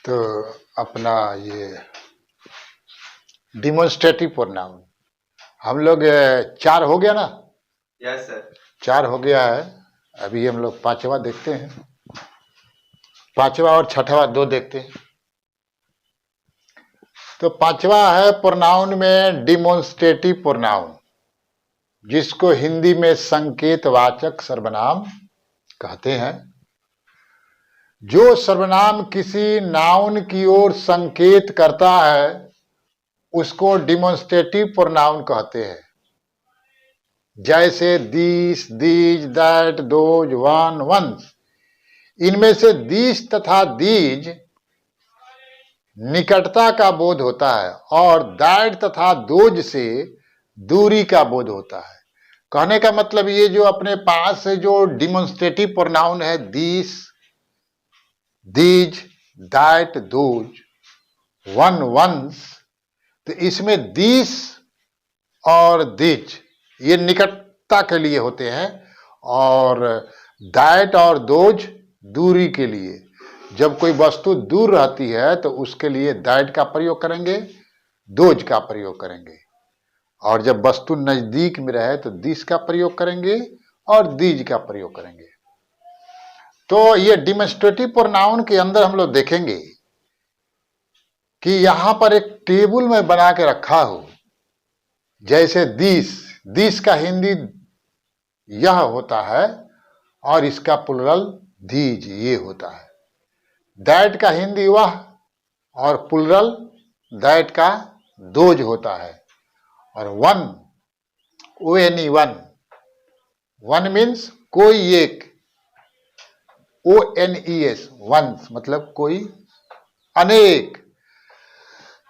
तो अपना ये डिमोन्स्ट्रेटिव प्रोनाउन हम लोग 4 हो गया ना। Yes sir. 4 हो गया है। अभी हम लोग 5वां देखते हैं। 5वां और 6वां 2 देखते हैं। तो 5वां है प्रोनाउन में डिमोन्स्ट्रेटिव प्रोनाउन, जिसको हिंदी में संकेतवाचक सर्वनाम कहते हैं। जो सर्वनाम किसी नाउन की ओर संकेत करता है उसको डिमोन्स्ट्रेटिव प्रोनाउन कहते हैं। जैसे this, these, that, those, one, ones. इनमें से दिस तथा दीज निकटता का बोध होता है और दैट तथा दोज से दूरी का बोध होता है। कहने का मतलब ये जो अपने पास से जो डिमोन्स्ट्रेटिव प्रोनाउन है this, these, that, those, one, ones, तो इसमें दिस और दिज ये निकटता के लिए होते हैं और दैट और दोज दूरी के लिए। जब कोई वस्तु दूर रहती है तो उसके लिए दैट का प्रयोग करेंगे, दोज का प्रयोग करेंगे, और जब वस्तु नजदीक में रहे तो दिस का प्रयोग करेंगे और दीज का प्रयोग करेंगे। तो ये डिमोन्स्ट्रेटिव प्रोनाउन के अंदर हम लोग देखेंगे कि यहां पर एक टेबल में बना के रखा हो। जैसे दिस का हिंदी यह होता है और इसका प्लुरल दीज ये होता है। दैट का हिंदी वह और प्लुरल दैट का दोज होता है। और वन, ONE, वन मीन्स कोई एक, ONES, वंस मतलब कोई अनेक।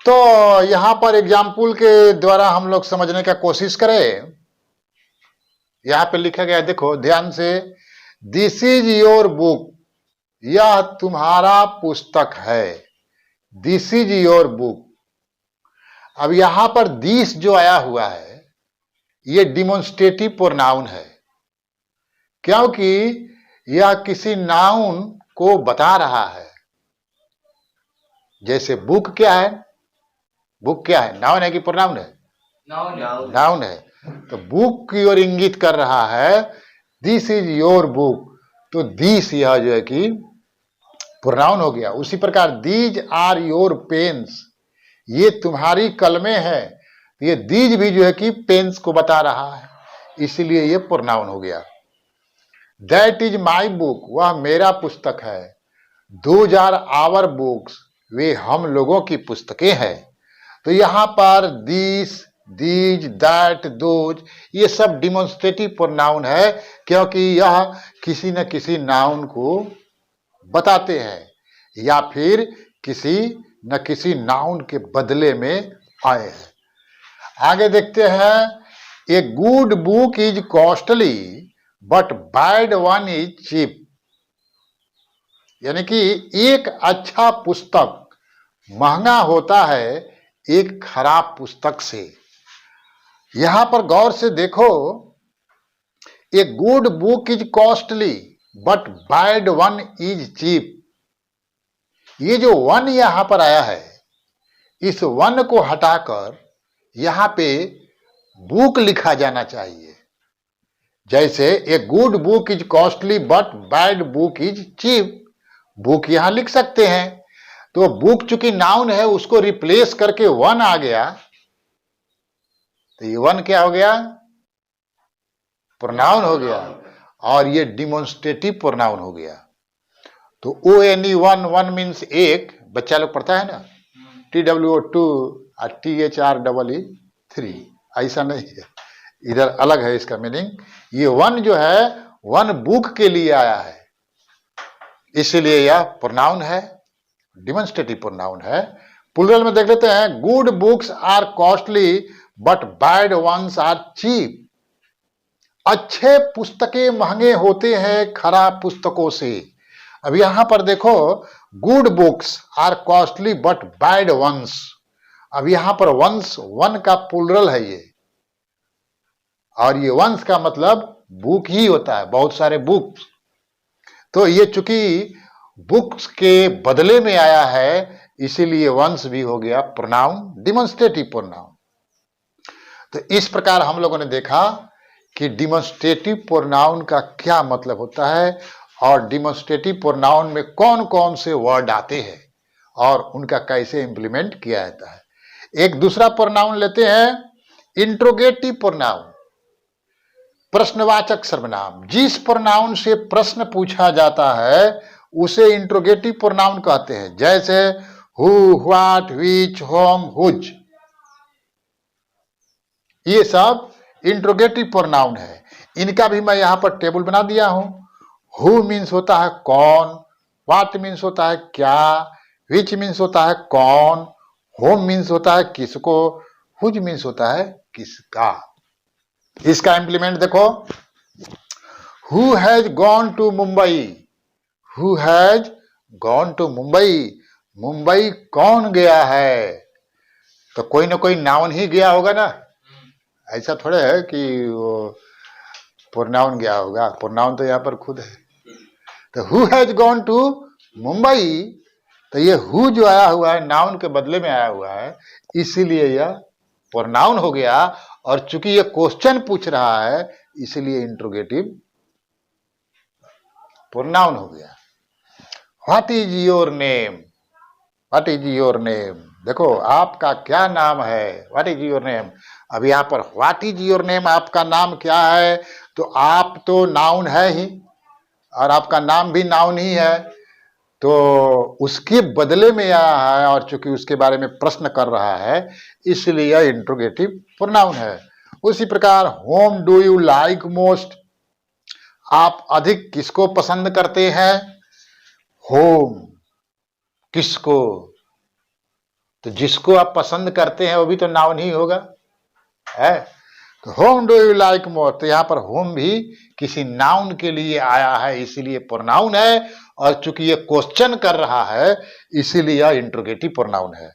तो यहां पर एग्जाम्पल के द्वारा हम लोग समझने का कोशिश करें। यहां पे लिखा गया, देखो ध्यान से, दिस इज योर बुक, यह तुम्हारा पुस्तक है। This is your book. अब यहां पर दिस जो आया हुआ है ये डिमोन्स्ट्रेटिव प्रोनाउन है, क्योंकि यह किसी नाउन को बता रहा है। जैसे बुक क्या है, बुक क्या है, नाउन है कि प्रोनाउन है? नाउन है। तो बुक की ओर इंगित कर रहा है, दिस इज योर बुक, तो दिस यह जो है कि प्रोनाउन हो गया। उसी प्रकार दीज आर योर पेन्स, ये तुम्हारी कलमें हैं, ये दीज भी जो है कि पेन्स को बता रहा है, इसीलिए ये प्रोनाउन हो गया। दैट इज माई बुक, वह मेरा पुस्तक है। दोज आर आवर बुक्स, वे हम लोगों की पुस्तकें हैं। तो यहां पर दिस, दीज, दैट, दोज ये सब डिमोन्स्ट्रेटिव प्रोनाउन है, क्योंकि यह किसी न किसी नाउन को बताते हैं या फिर किसी न किसी नाउन के बदले में आए हैं। आगे देखते हैं, a good book is costly but bad one is cheap. यानी कि एक अच्छा पुस्तक महंगा होता है एक खराब पुस्तक से। यहां पर गौर से देखो, a good book is costly but bad one is cheap. ये जो वन यहां पर आया है, इस वन को हटाकर यहां पे बुक लिखा जाना चाहिए। जैसे a good book is costly but bad book is cheap, book यहां लिख सकते हैं। तो बुक चूंकि नाउन है उसको रिप्लेस करके वन आ गया, तो ये वन क्या हो गया, प्रोनाउन हो गया, और ये डिमोन्स्ट्रेटिव प्रोनाउन हो गया। तो ONE, वन मीन्स एक, बच्चा लोग पढ़ता है ना, TWO 2 और THREE 3, ऐसा नहीं है, इधर अलग है इसका मीनिंग। ये वन जो है वन बुक के लिए आया है, इसलिए यह प्रोनाउन है, डिमोन्स्ट्रेटिव प्रोनाउन है। प्लुरल में देख लेते हैं, good books are costly but bad ones are cheap. अच्छे पुस्तकें महंगे होते हैं खराब पुस्तकों से। अब यहां पर देखो, good books are costly but bad ones. अब यहां पर वंस वन का प्लुरल है ये, और ये वंस का मतलब बुक ही होता है, बहुत सारे बुक्स। तो ये चूंकि बुक्स के बदले में आया है, इसीलिए वंस भी हो गया प्रोनाउन, डिमॉन्स्ट्रेटिव प्रोनाउन। तो इस प्रकार हम लोगों ने देखा कि डिमॉन्स्ट्रेटिव प्रोनाउन का क्या मतलब होता है और डिमॉन्स्ट्रेटिव प्रोनाउन में कौन कौन से वर्ड आते हैं और उनका कैसे इंप्लीमेंट किया जाता है। एक दूसरा प्रोनाउन लेते हैं इंट्रोगेटिव प्रोनाउन, प्रश्नवाचक सर्वनाम। जिस प्रोनाउन से प्रश्न पूछा जाता है उसे इंट्रोगेटिव प्रोनाउन कहते हैं। जैसे who, what, which, whom, whose, ये सब इंट्रोगेटिव प्रोनाउन है। इनका भी मैं यहां पर टेबल बना दिया हूं। हु मीन्स होता है कौन, व्हाट मीन्स होता है क्या, व्हिच मीन्स होता है कौन, होम मीन्स होता है किसको, हुज मीन्स होता है किसका। इसका इंप्लीमेंट देखो, who has gone to Mumbai, who has gone to Mumbai, Mumbai कौन गया है, तो कोई ना कोई नाउन ही गया होगा ना, ऐसा थोड़े है कि वो प्रोनाउन गया होगा, प्रोनाउन तो यहाँ पर खुद है। तो who has gone to Mumbai, तो ये हु जो आया हुआ है नाउन के बदले में आया हुआ है, इसीलिए यह प्रोनाउन हो गया। और चूंकि ये क्वेश्चन पूछ रहा है इसलिए इंट्रोगेटिव प्रोनाउन हो गया। What is your name, what is your name, देखो आपका क्या नाम है, व्हाट इज योर नेम। अब यहां पर व्हाट इज योर नेम, आपका नाम क्या है, तो आप तो नाउन है ही और आपका नाम भी नाउन ही है, तो उसके बदले में आया है और चूंकि उसके बारे में प्रश्न कर रहा है इसलिए यह इंट्रोगेटिव प्रोनाउन है। उसी प्रकार home do you like most, आप अधिक किसको पसंद करते हैं, होम, किसको, तो जिसको आप पसंद करते हैं वो भी तो नाउन ही होगा है। तो home do you like more, तो यहां पर होम भी किसी नाउन के लिए आया है इसीलिए प्रोनाउन है, और चूंकि ये क्वेश्चन कर रहा है इसीलिए यह इंट्रोगेटिव प्रोनाउन है।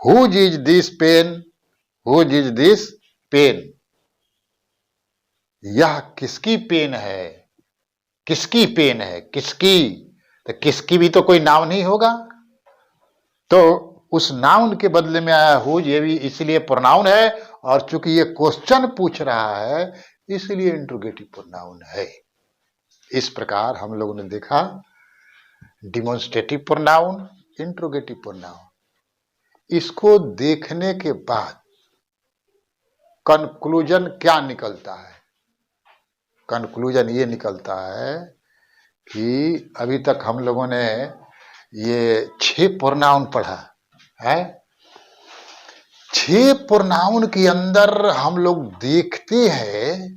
Whose is this pen, whose is this pen, यह किसकी पेन है, किसकी पेन है, किसकी, तो किसकी भी तो कोई नाउन ही होगा, तो उस नाउन के बदले में आया हुज ये भी इसलिए प्रोनाउन है, और चूंकि ये क्वेश्चन पूछ रहा है इसलिए इंट्रोगेटिव प्रोनाउन है। इस प्रकार हम लोगों ने देखा डिमॉन्स्ट्रेटिव प्रोनाउन, इंट्रोगेटिव प्रोनाउन। इसको देखने के बाद कंक्लूजन क्या निकलता है, कंक्लूजन ये निकलता है कि अभी तक हम लोगों ने ये 6 प्रोनाउन पढ़ा है। 6 प्रोनाउन के अंदर हम लोग देखते हैं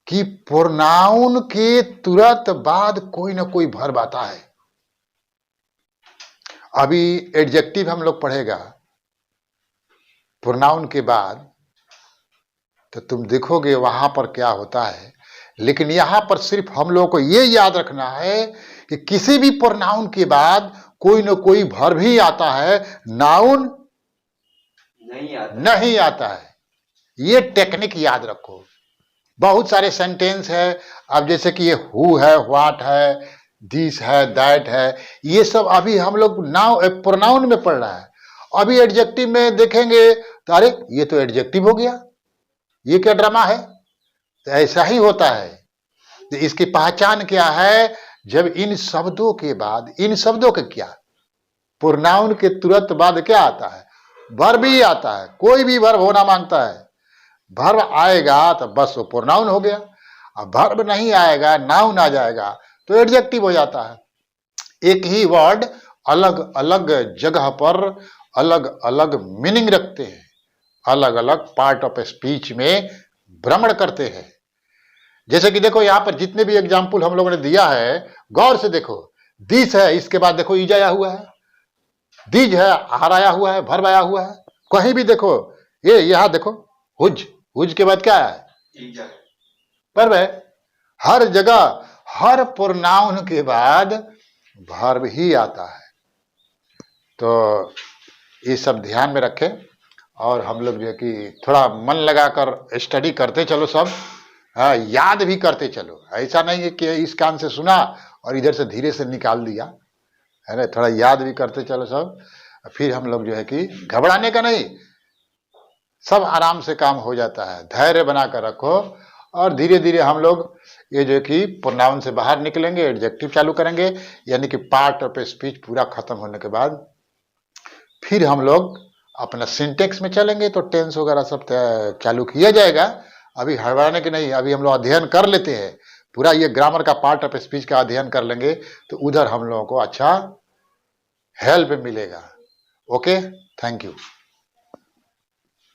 कि प्रोनाउन के तुरंत बाद कोई ना कोई वर्ब आता है। अभी एडजेक्टिव हम लोग पढ़ेगा प्रोनाउन के बाद, तो तुम देखोगे वहां पर क्या होता है, लेकिन यहां पर सिर्फ हम लोगों को यह याद रखना है कि किसी भी प्रोनाउन के बाद कोई ना कोई वर्ब ही आता है, नाउन नहीं आता है। ये टेक्निक याद रखो। बहुत सारे सेंटेंस है, अब जैसे कि ये हु है, व्हाट है, दिस है, दैट है, ये सब अभी हम लोग नाउ प्रोनाउन में पढ़ रहा है। अभी एडजेक्टिव में देखेंगे तो अरे ये तो एडजेक्टिव हो गया, ये क्या ड्रामा है, तो ऐसा ही होता है। तो इसकी पहचान क्या है, जब इन शब्दों के बाद, इन शब्दों के क्या, प्रोनाउन के तुरंत बाद क्या आता है, वर्ब ही आता है। कोई भी वर्ब होना मांगता है, वर्ब आएगा तो बस वो प्रोनाउन हो गया, अब वर्ब नहीं आएगा, नाउन आ जाएगा तो एडजेक्टिव हो जाता है। एक ही वर्ड अलग अलग जगह पर अलग अलग मीनिंग रखते हैं, अलग अलग पार्ट ऑफ स्पीच में भ्रमण करते हैं। जैसे कि देखो यहां पर जितने भी एग्जाम्पल हम लोगों ने दिया है, गौर से देखो, दिस है, इसके बाद देखो इज आया हुआ है, दीज है, आर आया हुआ है, वर्ब आया हुआ है। कहीं भी देखो, ये यहां देखो हुज, हुज के बाद क्या है, वर्ब है। हर जगह हर प्रोनाउन के बाद वर्ब ही आता है। तो ये सब ध्यान में रखें और हम लोग जो है कि थोड़ा मन लगाकर स्टडी करते चलो सब, हाँ, याद भी करते चलो। ऐसा नहीं है कि इस कान से सुना और इधर से धीरे से निकाल दिया, है ना। थोड़ा याद भी करते चलो सब, फिर हम लोग जो है कि घबराने का नहीं, सब आराम से काम हो जाता है। धैर्य बनाकर रखो और धीरे धीरे हम लोग ये जो कि प्रोनाउन से बाहर निकलेंगे, एडजेक्टिव चालू करेंगे, यानी कि पार्ट ऑफ स्पीच पूरा खत्म होने के बाद फिर हम लोग अपना सिंटेक्स में चलेंगे, तो टेंस वगैरह सब चालू किया जाएगा। अभी हड़बड़ाने की नहीं, अभी हम लोग अध्ययन कर लेते हैं पूरा, ये ग्रामर का पार्ट ऑफ स्पीच का अध्ययन कर लेंगे तो उधर हम लोगों को अच्छा हेल्प मिलेगा। Okay, thank you.